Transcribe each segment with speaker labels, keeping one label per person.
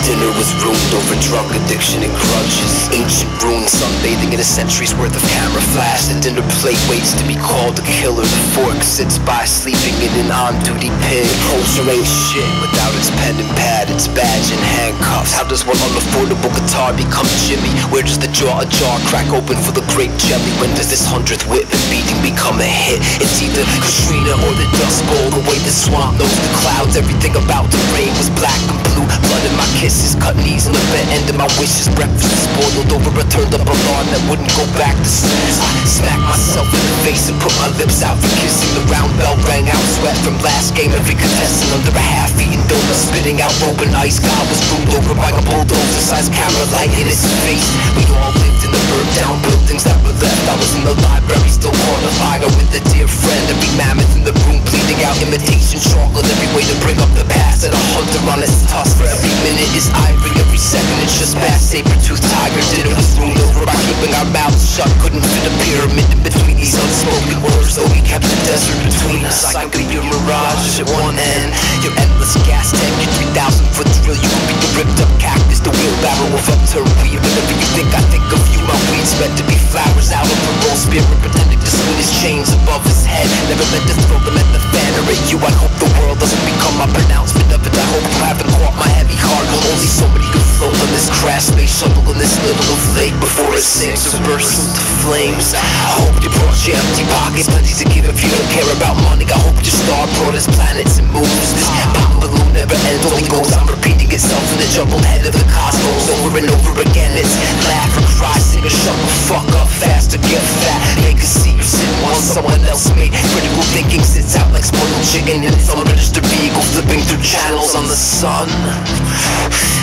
Speaker 1: Dinner was ruined over drug addiction and grudges. Ancient ruins sunbathing in a century's worth of camera flash. The dinner plate waits to be called a killer. The fork sits by sleeping in an on-duty pig. Culture ain't shit without its pen and pad, its badge and handcuffs. How does one unaffordable guitar become Jimmy? Where does the jaw jar crack open for the grape jelly? When does this 100th whip beating become a hit? It's either Katrina or the Dust Bowl. The way the swamp knows the clouds, everything about the rain was black and blue. Blood in my kisses, cut knees on the bed, end of my wishes. Breakfast is spoiled over a turned up alarm that wouldn't go back to snooze. I smacked myself in the face and put my lips out for kissing. The round bell rang out, sweat from last game. Every contestant under a half-eaten donut, spitting out rope and ice. God was ruled over by a bulldozer-sized camera light in his face. We all lived in the burnt down buildings that were left. I was in the library, still caught a fire with a dear friend. Every mammoth in the room bleeding out imitation chocolate. Every way to bring up the past and a hunter on his tusk. For every minute is ivory, every second it's just past. Saber-toothed tiger, dinner was ruined over by keeping our mouths shut. Couldn't fit a pyramid in between these unspoken words, though we kept the desert between us. I can be your mirage at one end, your endless gas tank, your 3,000-foot drill. You could be the ripped-up cactus, the wheelbarrow of upturned weed. Whenever you think I think of you, my weed's meant to be flowers out of a roll spirit, pretending to swing his chains above his head. Never meant to throw them at the fan or at you. I hope the world doesn't become my pronouncement of it. I hope you haven't caught my heavy heart. Only so many could float on this crash space shuttle in this little of lake before it sinks or bursts into flames. I hope you brought your empty pockets, plenty to give if you don't care about money. I hope your star brought us planets and moons. This pop balloon never ends, only goes on repeating itself in the jumbled head of the cosmos over and over again. It's laugh or cry, sing or shut the fuck up faster, get fat. They can see you sit while someone else made. Critical thinking sits out like spoiled chicken in its unregistered vehicle, flipping through channels on the sun.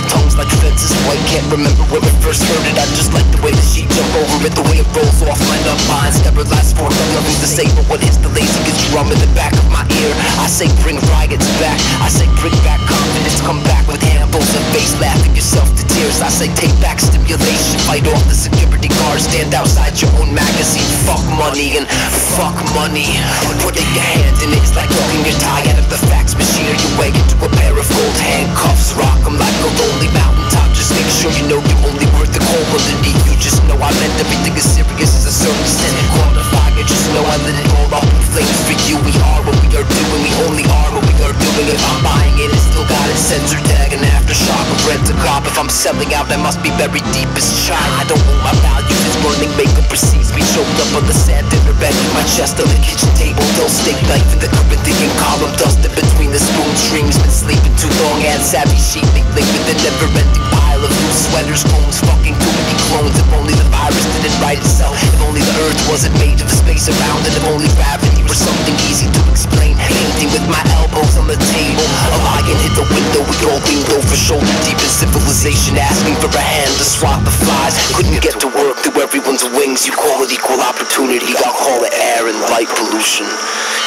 Speaker 1: Tongues like fences, white, can't remember where we first heard it. I just like the way that she jump over it, the way it rolls off my nut lines. Never lasts for nothing to say, but what hits the lazy gets drum in the back of my ear. I say bring riots back, I say bring back confidence. Come back with handfuls of face, laughing yourself to tears. I say take back stimulation, fight off the security guards, stand outside your own magazine. Fuck money and fuck money. Putting your hand in it is like walking your tie out of the fax machine, or you wake into a pair of gold handcuffs. Rock 'em like a lonely mountaintop. Just make sure you know you're only worth the cold underneath you. Just know I meant everything as serious as a certain sin. Quantify it, just know I lit it all up in flames for you. We are what we are doing, we only are what we are doing. If I'm buying it, it's still got its sensor tag and aftershock of rent to cop. If I'm selling out, I must be buried deep as child. I don't own my values, it's burning makeup precedes me. Choked up on the sand dinner bed with my chest on the kitchen table. Dull steak knife in the Corinthian column, dusted between the spoon strings. Been sleeping too long and savvy sheep linked with the never-ending pile of loose sweaters, clones, fucking too many clones. If only the virus didn't write itself, if only the earth wasn't made of the space around it, if only gravity were something easy to explain. Painting with my elbows on the table, a lion hit the window, we all leaned over shoulder deep in civilization, asking for a hand to swat the flies. Couldn't get to work through everyone's wings. You call it equal opportunity, I'll call it air and light pollution.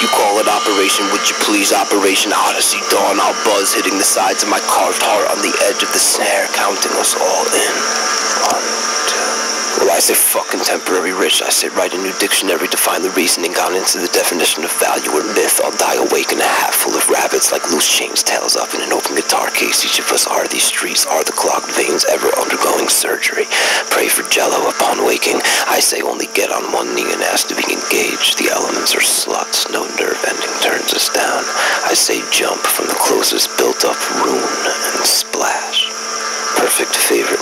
Speaker 1: You call it Operation Would You Please, Operation Odyssey Dawn. I'll buzz hitting the sides of my carved heart on the edge of the snare, counting us all in. 1, 2. Well, I say fuck contemporary rich. I say write a new dictionary to find the reasoning gone into the definition of value or myth. I'll die awake in a hat full of rabbits like loose chains, tails up in an open guitar case. Each of us are these streets, are the clogged veins ever undergoing surgery. Pray for jello upon waking. I say only get on one knee and ask to be engaged. The elements are sluts, no nerve ending turns us down. I say jump from the closest built up rune and splash. Perfect favorite